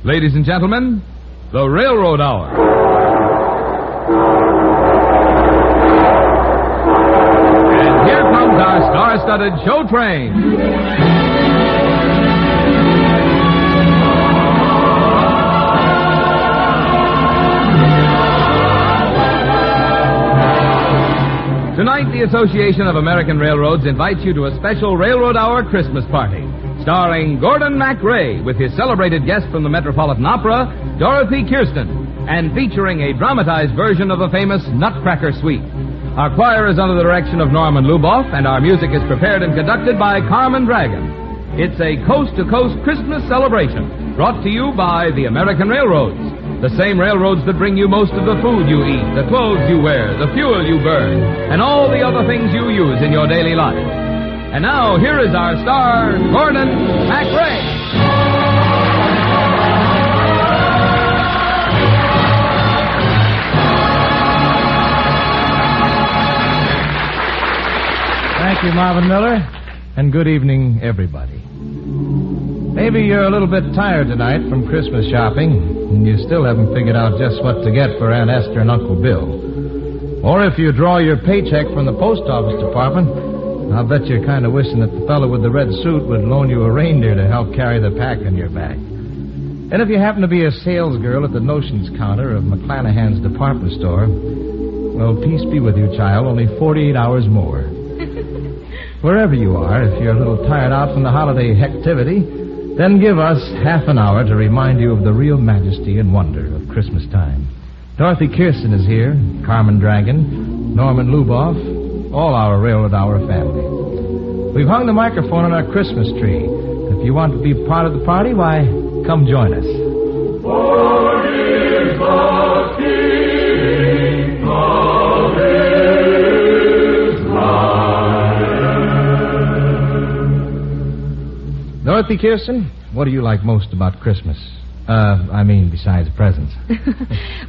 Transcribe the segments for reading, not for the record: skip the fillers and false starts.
Ladies and gentlemen, the Railroad Hour. And here comes our star-studded show train. Tonight, the Association of American Railroads invites you to a special Railroad Hour Christmas party, starring Gordon MacRae with his celebrated guest from the Metropolitan Opera, Dorothy Kirsten, and featuring a dramatized version of the famous Nutcracker Suite. Our choir is under the direction of Norman Luboff, and our music is prepared and conducted by Carmen Dragon. It's a coast-to-coast Christmas celebration brought to you by the American Railroads. The same railroads that bring you most of the food you eat, the clothes you wear, the fuel you burn, and all the other things you use in your daily life. And now, here is our star, Gordon MacRae. Thank you, Marvin Miller, and good evening, everybody. Maybe you're a little bit tired tonight from Christmas shopping, and you still haven't figured out just what to get for Aunt Esther and Uncle Bill. Or if you draw your paycheck from the post office department, I'll bet you're kind of wishing that the fellow with the red suit would loan you a reindeer to help carry the pack on your back. And if you happen to be a salesgirl at the notions counter of McClanahan's department store, well, peace be with you, child, only 48 hours more. Wherever you are, if you're a little tired out from the holiday hectivity, then give us half an hour to remind you of the real majesty and wonder of Christmas time. Dorothy Kirsten is here, Carmen Dragon, Norman Luboff, all our Railroad Hour family. We've hung the microphone on our Christmas tree. If you want to be part of the party, why, come join us. For is the King of Israel. Dorothy Kirsten, what do you like most about Christmas? Besides presents.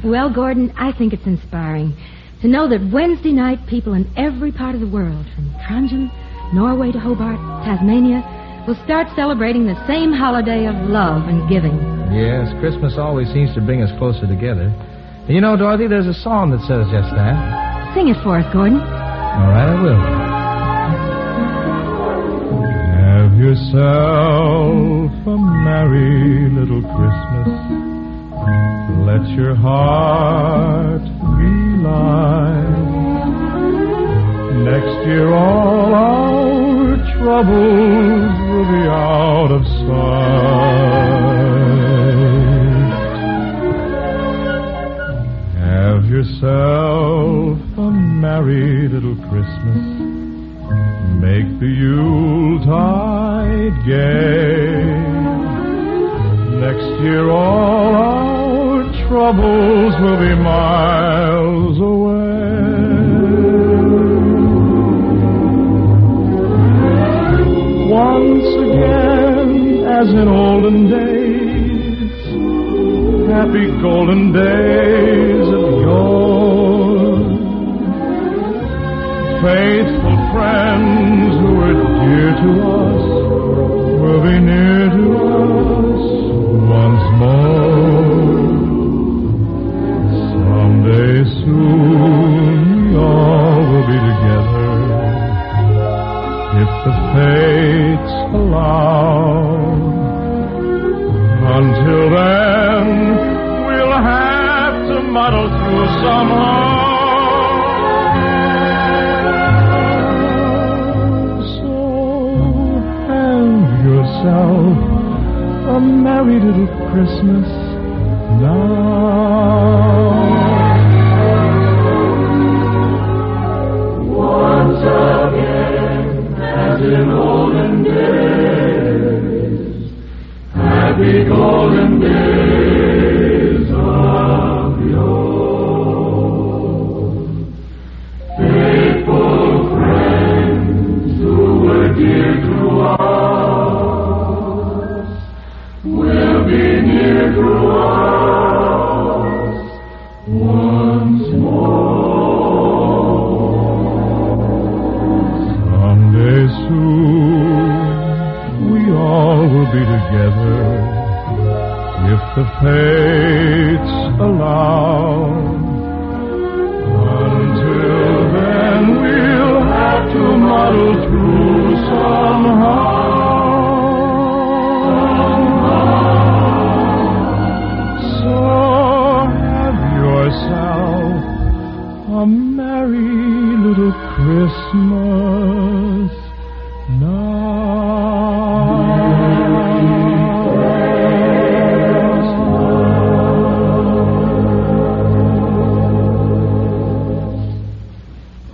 Well, Gordon, I think it's inspiring to know that Wednesday night people in every part of the world, from Trondheim, Norway to Hobart, Tasmania, will start celebrating the same holiday of love and giving. Yes, Christmas always seems to bring us closer together. You know, Dorothy, there's a song that says just that. Sing it for us, Gordon. All right, I will. Have yourself a merry little Christmas. Let your heart be light. Next year all our troubles will be out of sight. Have yourself a merry little Christmas. Make the Yuletide gay. Next year all our troubles will be miles away. Once again, as in olden days, happy golden days of yore. Faithful friends who were dear to us will be near to us once more. Someday soon we all will be together, if the fates allow. Until then, we'll have to muddle through somehow. Yourself a merry little Christmas now. Once again, as in olden days, happy golden days of yore. Faithful friends who were dear to us will be near to us once more. Someday soon we all will be together, if the fates allow. Until then, we'll have to muddle through somehow. So have yourself a merry little Christmas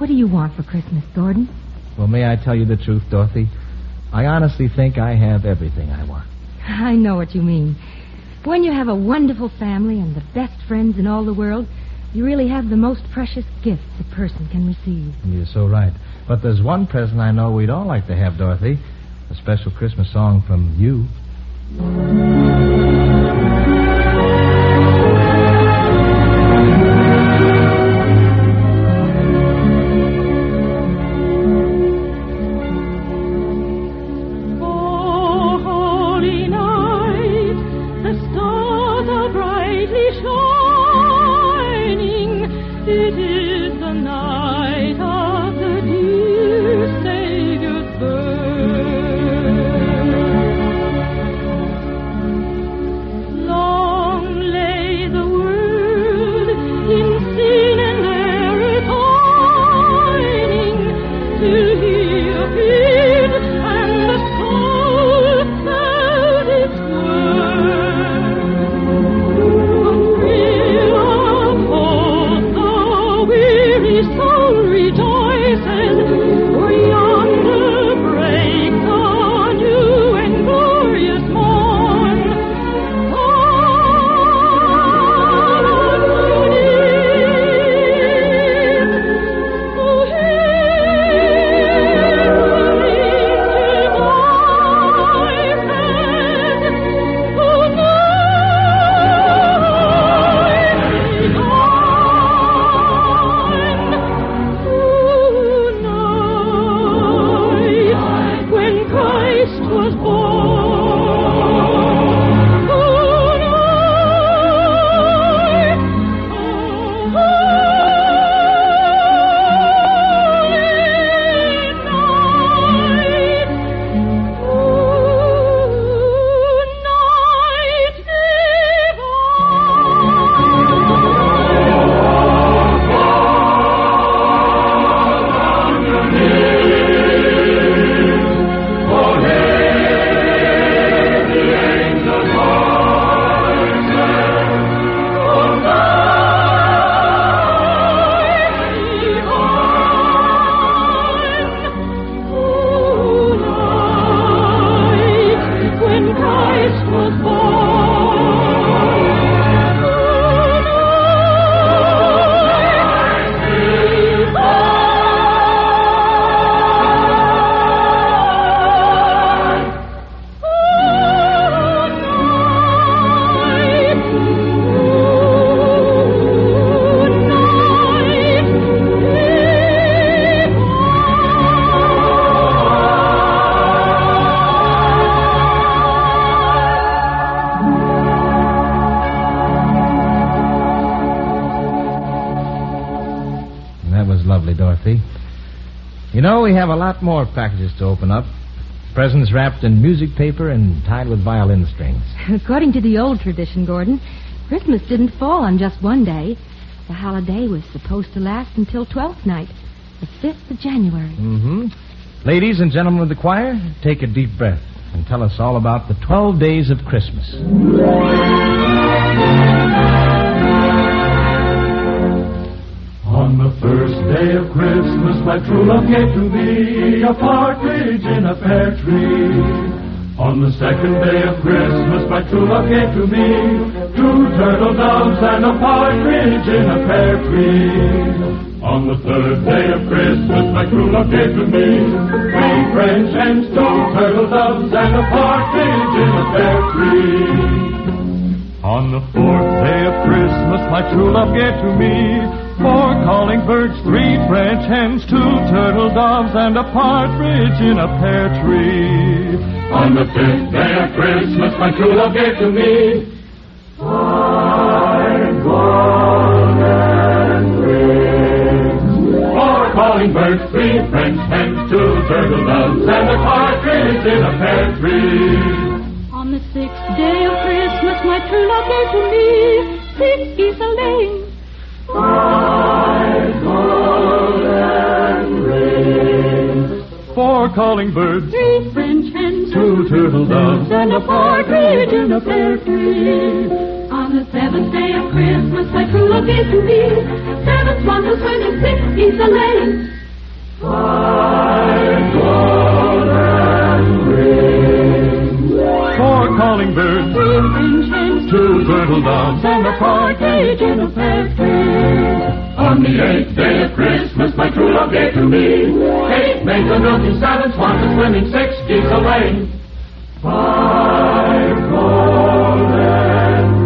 What do you want for Christmas, Gordon? Well, may I tell you the truth, Dorothy? I honestly think I have everything I want. I know what you mean. When you have a wonderful family and the best friends in all the world, you really have the most precious gifts a person can receive. You're so right. But there's one present I know we'd all like to have, Dorothy. A special Christmas song from you. Dorothy. You know, we have a lot more packages to open up. Presents wrapped in music paper and tied with violin strings. According to the old tradition, Gordon, Christmas didn't fall on just one day. The holiday was supposed to last until 12th night, the 5th of January. Mm-hmm. Ladies and gentlemen of the choir, take a deep breath and tell us all about the 12 days of Christmas. On the first day of Christmas, my true love gave to me a partridge in a pear tree. On the second day of Christmas, my true love gave to me 2 turtle doves and a partridge in a pear tree. On the third day of Christmas, my true love gave to me 3 French hens, 2 turtle doves and a partridge in a pear tree. On the fourth day of Christmas, my true love gave to me 4 calling birds, 3 French hens, 2 turtle doves, and a partridge in a pear tree. On the 5th day of Christmas, my true love gave to me 5 golden rings. 4 calling birds, 3 French hens, 2 turtle doves, and a partridge in a pear tree. On the 6th day of Christmas, my true love gave to me 6 geese a-laying. 5 golden rings. 4 calling birds, 3 French hens, 2 turtle doves, and a partridge in a pear tree. On the 7th day of Christmas, my true love gave to me 7 swans a-swimming, 6 geese a-laying. 5 golden rings. 4 calling birds, 3 French hens, 2 turtle doves, and a partridge in a pear tree. On the 8th day of Christmas, my true love gave to me 8 maids a-milking, 7 swans a-swimming, 6 geese a-laying. 5 golden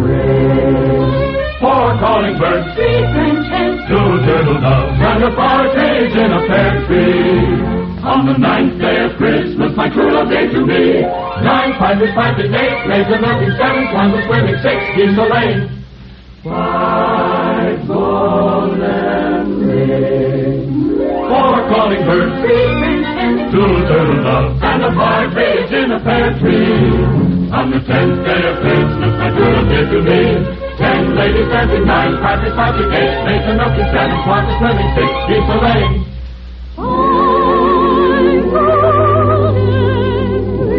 rings. 4 calling birds, 3 French hens, 2 turtle doves, and a partridge in a pear tree. On the 9th day of Christmas, my true love gave to me 9 pipers piping, 8 maids a-milking, 7 swans a-swimming, 6 geese a-laying. 5 golden rings. 4 calling birds, 3 French hens, 2 turtle doves, and a partridge in a pear tree. On the 10th day of Christmas, my true love gave to me 10 ladies dancing, 9 pipers piping, 8 maids a-milking, 7 swans a-swimming, 6 geese a-laying. 5 golden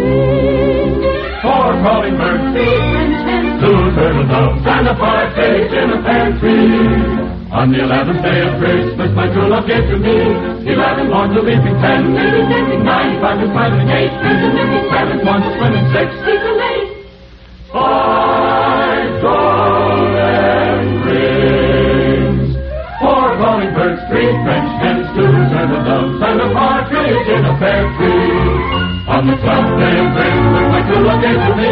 rings. 4 calling birds, 3 French hens, 2 turtle doves, and a partridge in a pear tree. On the 11th day of Christmas, my true love gave to me 11 lords a-leaping, 10 ladies dancing, 9 pipers piping, 8 maids a-milking, 7 swans a-swimming, 6 geese a-laying. 5 golden rings. 4 calling birds, 3 French hens, 2 turtle doves, and a partridge in a pear tree. On the 12th day of Christmas, my true love gave to me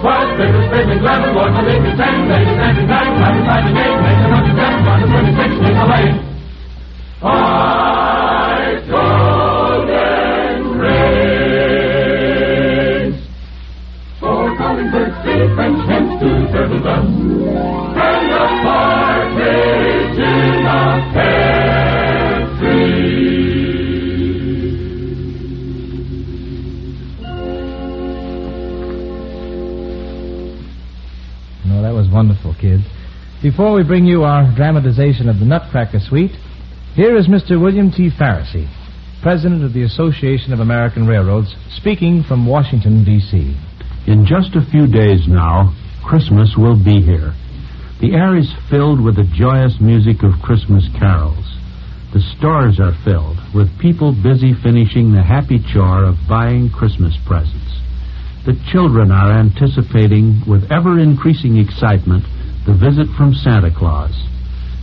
12 papers spinning, 11 lords a-leaping, 10 ladies dancing, 9 pipers piping, 8 maids a-milking, 7 swans a-swimming, 6 geese a-laying. 5 golden rings. 4 calling birds, 3 French hens, 2 turtle doves, and a partridge in a pear tree. No, that was wonderful, kids. Before we bring you our dramatization of the Nutcracker Suite, here is Mr. William T. Farrisee, President of the Association of American Railroads, speaking from Washington, D.C. In just a few days now, Christmas will be here. The air is filled with the joyous music of Christmas carols. The stores are filled with people busy finishing the happy chore of buying Christmas presents. The children are anticipating with ever-increasing excitement the visit from Santa Claus.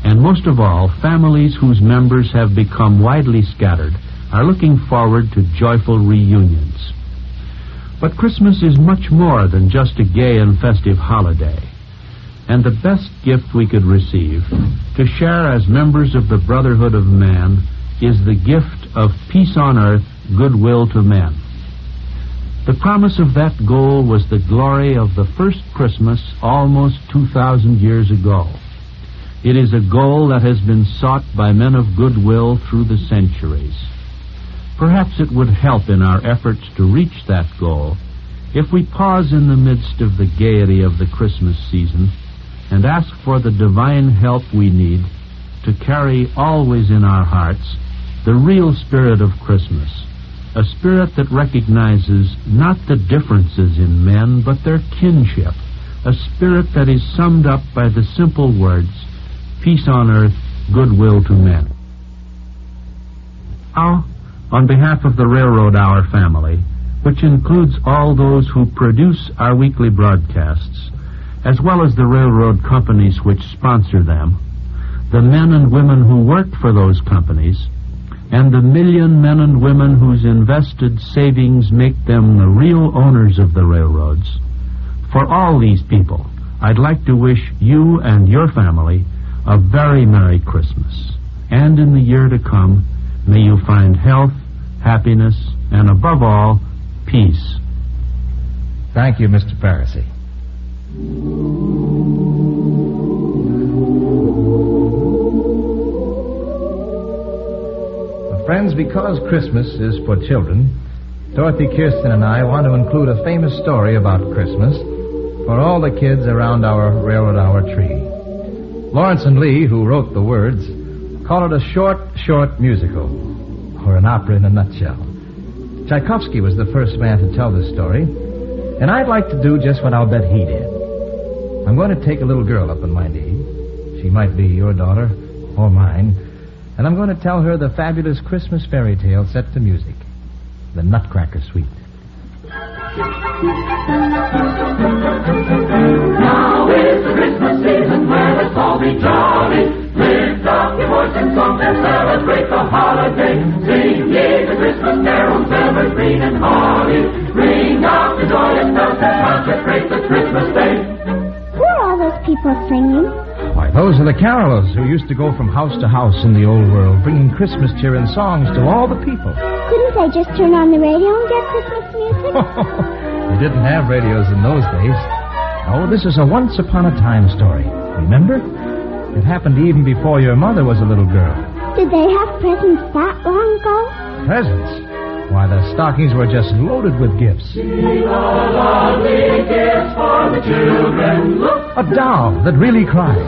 And most of all, families whose members have become widely scattered are looking forward to joyful reunions. But Christmas is much more than just a gay and festive holiday. And the best gift we could receive, to share as members of the brotherhood of man, is the gift of peace on earth, goodwill to men. The promise of that goal was the glory of the first Christmas almost 2,000 years ago. It is a goal that has been sought by men of goodwill through the centuries. Perhaps it would help in our efforts to reach that goal if we pause in the midst of the gaiety of the Christmas season and ask for the divine help we need to carry always in our hearts the real spirit of Christmas, a spirit that recognizes not the differences in men but their kinship, a spirit that is summed up by the simple words, peace on earth, goodwill to men. Now, on behalf of the Railroad Hour family, which includes all those who produce our weekly broadcasts, as well as the railroad companies which sponsor them, the men and women who work for those companies, and the million men and women whose invested savings make them the real owners of the railroads, for all these people, I'd like to wish you and your family a very Merry Christmas. And in the year to come, may you find health, happiness, and above all, peace. Thank you, Mr. Farrisee. Friends, because Christmas is for children, Dorothy Kirsten and I want to include a famous story about Christmas for all the kids around our Railroad Hour tree. Lawrence and Lee, who wrote the words, call it a short musical, or an opera in a nutshell. Tchaikovsky was the first man to tell this story, and I'd like to do just what I'll bet he did. I'm going to take a little girl up on my knee. She might be your daughter or mine. And I'm going to tell her the fabulous Christmas fairy tale set to music, The Nutcracker Suite. Now is the Christmas season, where let's all be jolly. Lift up your voice and song and celebrate the holiday. Sing ye the Christmas carols, evergreen and holly. Ring out the joyous bells and consecrate the Christmas day. Who are all those people singing? Why, those are the carolers who used to go from house to house in the old world, bringing Christmas cheer and songs to all the people. Couldn't they just turn on the radio and get Christmas music? They didn't have radios in those days. Oh, this is a once-upon-a-time story. Remember? It happened even before your mother was a little girl. Did they have presents that long ago? Presents? Why, the stockings were just loaded with gifts. See the lovely gifts for the children. Look. A doll that really cries.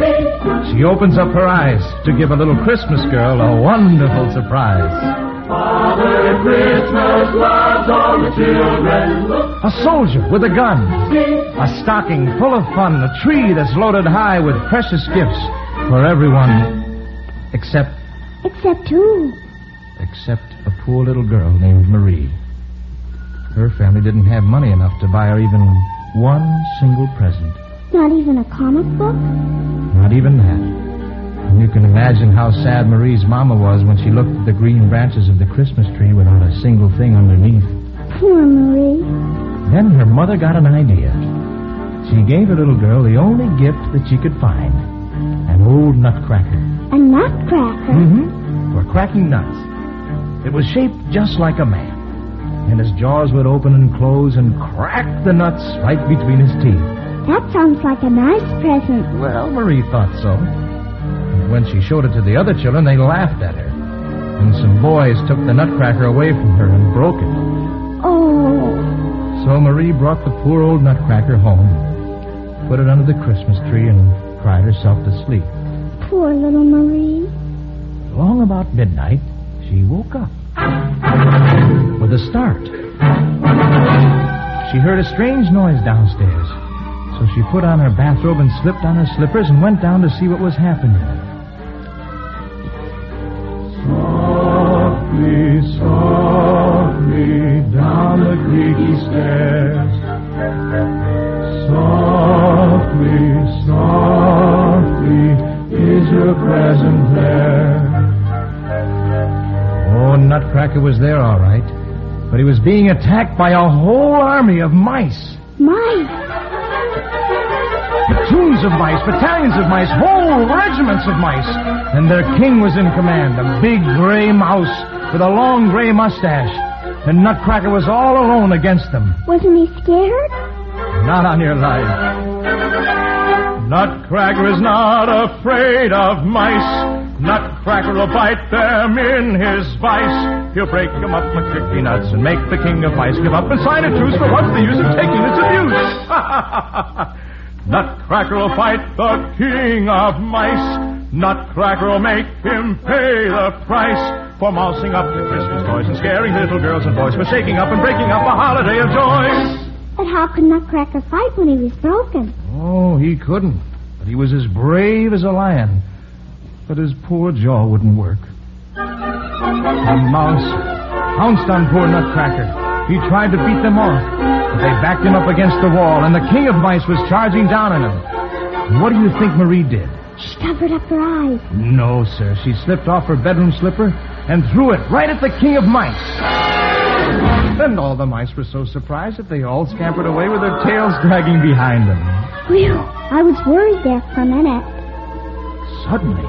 She opens up her eyes to give a little Christmas girl a wonderful surprise. Father Christmas loves all the children. Look. A soldier with a gun. A stocking full of fun. A tree that's loaded high with precious gifts for everyone except... Except who? Except a poor little girl named Marie. Her family didn't have money enough to buy her even one single present. Not even a comic book? Not even that. And you can imagine how sad Marie's mama was when she looked at the green branches of the Christmas tree without a single thing underneath. Poor Marie. Then her mother got an idea. She gave her little girl the only gift that she could find. An old nutcracker. A nutcracker? Mm-hmm. For cracking nuts. It was shaped just like a man. And his jaws would open and close and crack the nuts right between his teeth. That sounds like a nice present. Well, Marie thought so. And when she showed it to the other children, they laughed at her. And some boys took the nutcracker away from her and broke it. Oh. So Marie brought the poor old nutcracker home, put it under the Christmas tree, and cried herself to sleep. Poor little Marie. Along about midnight, she woke up with a start. She heard a strange noise downstairs, so she put on her bathrobe and slipped on her slippers and went down to see what was happening. Softly, softly, down the creaky stairs. Softly, softly, is your present there? Oh, Nutcracker was there, all right. But he was being attacked by a whole army of mice. Mice? Platoons of mice, battalions of mice, whole regiments of mice. And their king was in command, a big gray mouse with a long gray mustache. And Nutcracker was all alone against them. Wasn't he scared? Not on your life. Nutcracker is not afraid of mice. Nutcracker will bite them in his vice. He'll break them up like tricky nuts and make the king of mice give up and sign a truce, for what's the use of taking it to use? Nutcracker will fight the king of mice. Nutcracker will make him pay the price for mousing up the Christmas toys and scaring little girls and boys, for shaking up and breaking up a holiday of joys. But how could Nutcracker fight when he was broken? Oh, he couldn't. But he was as brave as a lion. But his poor jaw wouldn't work. The mouse pounced on poor Nutcracker. He tried to beat them off, but they backed him up against the wall, and the king of mice was charging down on him. And what do you think Marie did? She covered up her eyes. No, sir. She slipped off her bedroom slipper and threw it right at the king of mice. And all the mice were so surprised that they all scampered away with their tails dragging behind them. Whew, I was worried there for a minute. Suddenly,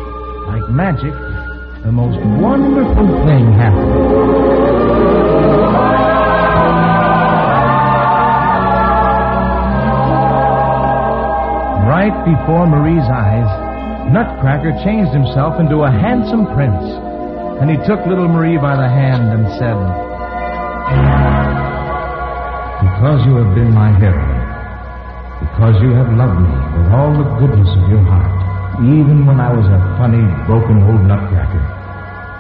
like magic, the most wonderful thing happened. right before Marie's eyes, Nutcracker changed himself into a handsome prince. And he took little Marie by the hand and said, "Because you have been my heroine, because you have loved me with all the goodness of your heart, even when I was a funny, broken old nutcracker,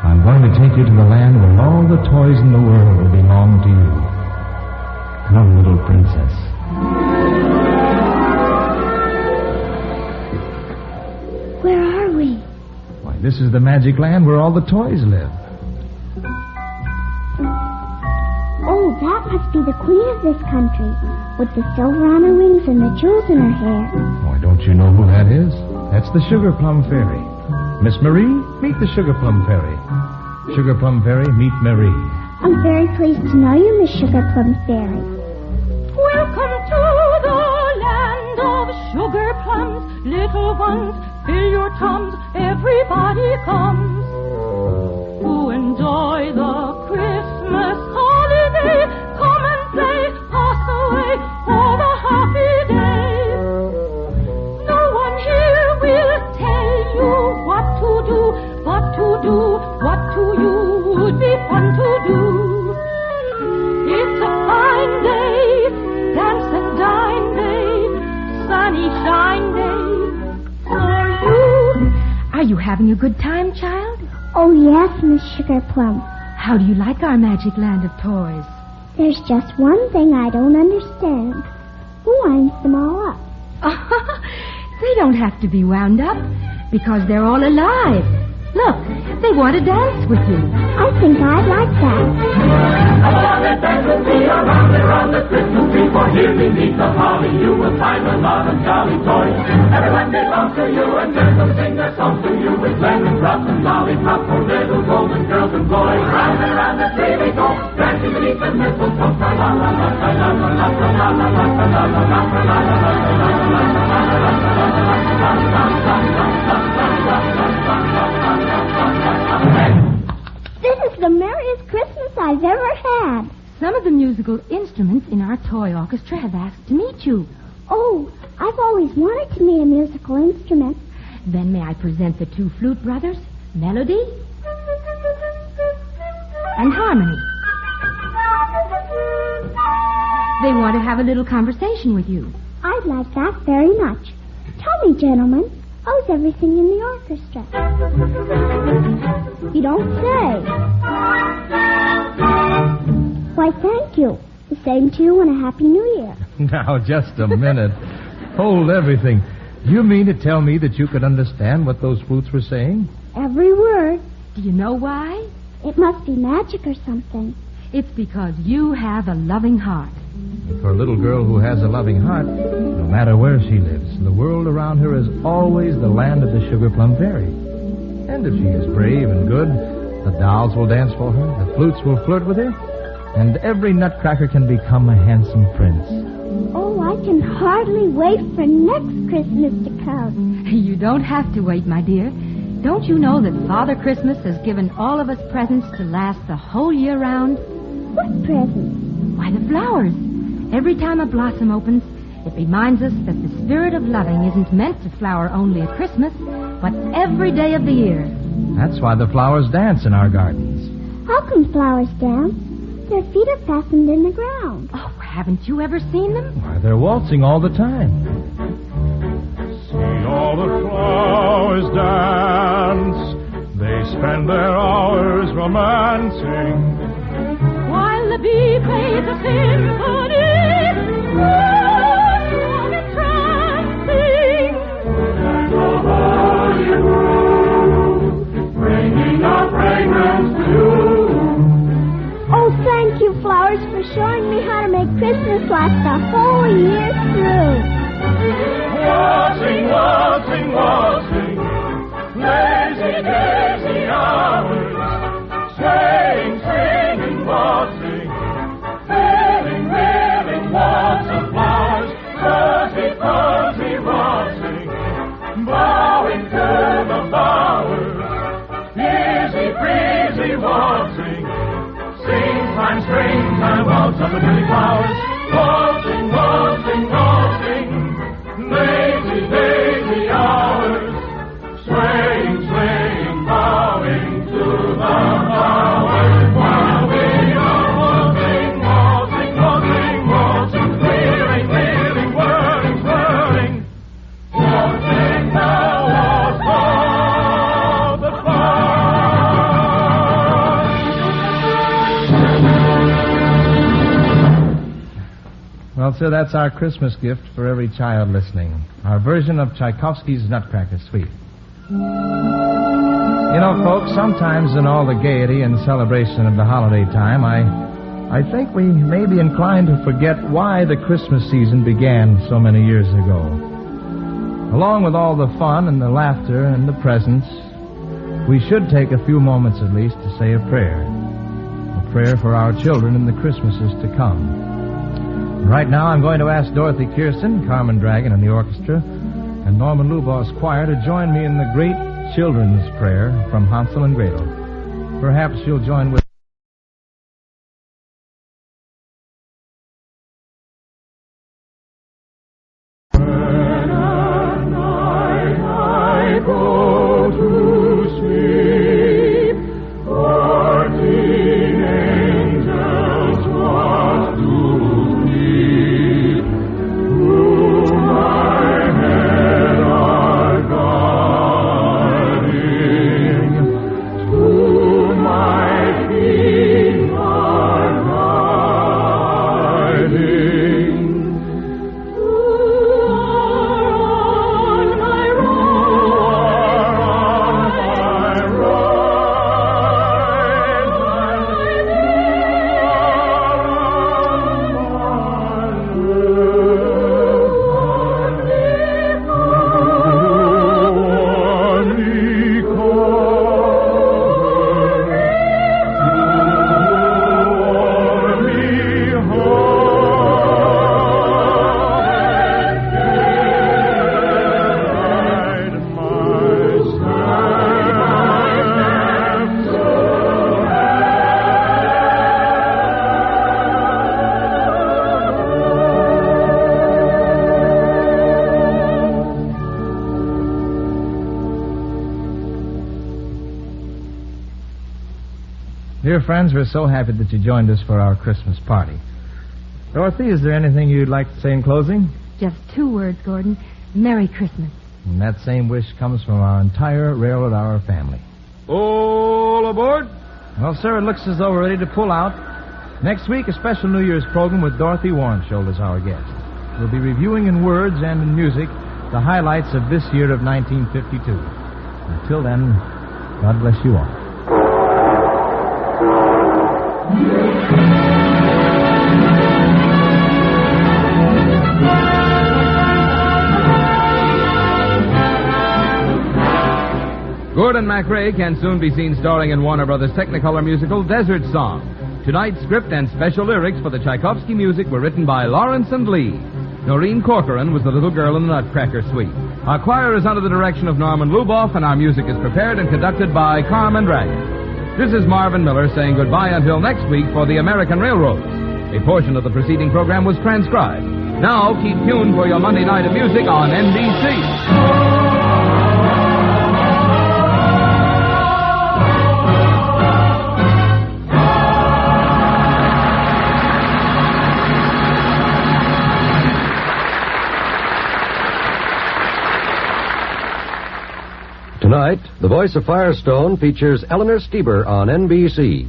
I'm going to take you to the land where all the toys in the world will belong to you. Come, little princess." Where are we? Why, this is the magic land where all the toys live. Oh, that must be the queen of this country, with the silver on her wings and the jewels in her hair. Why, don't you know who that is? That's the Sugar Plum Fairy. Miss Marie, meet the Sugar Plum Fairy. Sugar Plum Fairy, meet Marie. I'm very pleased to know you, Miss Sugar Plum Fairy. Welcome to the land of sugar plums, little ones, fill your tums, everybody comes to enjoy the Christmas holiday. Come and play, pass away all the happy days. No one here will tell you what to do, what to do, what to you would be fun to do. It's a fine day, dance and dine day, sunny shine day for you. Are you having a good time, child? Oh, yes, Miss Sugar Plum. How do you like our magic land of toys? There's just one thing I don't understand. Who winds them all up? They don't have to be wound up because they're all alive. Look, they want to dance with you. I think I'd like that. Come along and dance with me around the Christmas tree. For here beneath the holly you will find a lot of jolly toys. Everyone belongs to you and let them sing their songs to you with lemon drops and lollipops for little golden girls and boys. Round and round the tree we go, dancing beneath the mistletoe. La la la la la la la la la la la la la la This is the merriest Christmas I've ever had. Some of the musical instruments in our toy orchestra have asked to meet you. Oh, I've always wanted to meet a musical instrument. Then may I present the two flute brothers, Melody and Harmony. They want to have a little conversation with you. I'd like that very much. Tell me, gentlemen, how's everything in the orchestra? You don't say. Why, thank you. The same to you and a Happy New Year. Now, just a minute. Hold everything. You mean to tell me that you could understand what those flutes were saying? Every word. Do you know why? It must be magic or something. It's because you have a loving heart. For a little girl who has a loving heart, no matter where she lives, the world around her is always the land of the Sugar Plum Fairy. And if she is brave and good, the dolls will dance for her, the flutes will flirt with her, and every nutcracker can become a handsome prince. Oh, I can hardly wait for next Christmas to come. You don't have to wait, my dear. Don't you know that Father Christmas has given all of us presents to last the whole year round? What presents? Why, the flowers. Every time a blossom opens, it reminds us that the spirit of loving isn't meant to flower only at Christmas, but every day of the year. That's why the flowers dance in our gardens. How can flowers dance? Their feet are fastened in the ground. Oh, haven't you ever seen them? Why, they're waltzing all the time. See all the flowers dance. They spend their hours romancing. While the bee plays a symphony, strong entrancing. And the holy brew, bringing a fragrance to you. Oh, thank you, flowers, for showing me how to make Christmas last the whole year through. Waltzing, waltzing, waltzing, lazy, lazy hours, swaying, swinging, waltzing, filling, filling waltz of flowers, fuzzy, fuzzy, waltzing, bowing to the bowers, easy, breezy, waltzing, springtime, springtime, waltz of the pretty flowers, waltzing, waltzing, waltzing, lazy, lazy. sir, that's our Christmas gift for every child listening. Our version of Tchaikovsky's Nutcracker Suite. You know, folks, sometimes in all the gaiety and celebration of the holiday time, I think we may be inclined to forget why the Christmas season began so many years ago. Along with all the fun and the laughter and the presents, we should take a few moments at least to say a prayer for our children in the Christmases to come. Right now, I'm going to ask Dorothy Kirsten, Carmen Dragon, and the orchestra, and Norman Luboff's choir to join me in the great children's prayer from Hansel and Gretel. Perhaps you'll join with Dear friends, we're so happy that you joined us for our Christmas party. Dorothy, is there anything you'd like to say in closing? Just 2 words, Gordon. Merry Christmas. And that same wish comes from our entire Railroad Hour family. All aboard? Well, sir, it looks as though we're ready to pull out. Next week, a special New Year's program with Dorothy Warensholt as our guest. We'll be reviewing in words and in music the highlights of this year of 1952. Until then, God bless you all. Gordon MacRae can soon be seen starring in Warner Brothers' Technicolor musical Desert Song. Tonight's script and special lyrics for the Tchaikovsky music were written by Lawrence and Lee. Noreen Corcoran was the little girl in the Nutcracker Suite. Our choir is under the direction of Norman Luboff, and our music is prepared and conducted by Carmen Dragon. This is Marvin Miller saying goodbye until next week for the American Railroads. A portion of the preceding program was transcribed. Now keep tuned for your Monday night of music on NBC. Tonight, The Voice of Firestone features Eleanor Stieber on NBC.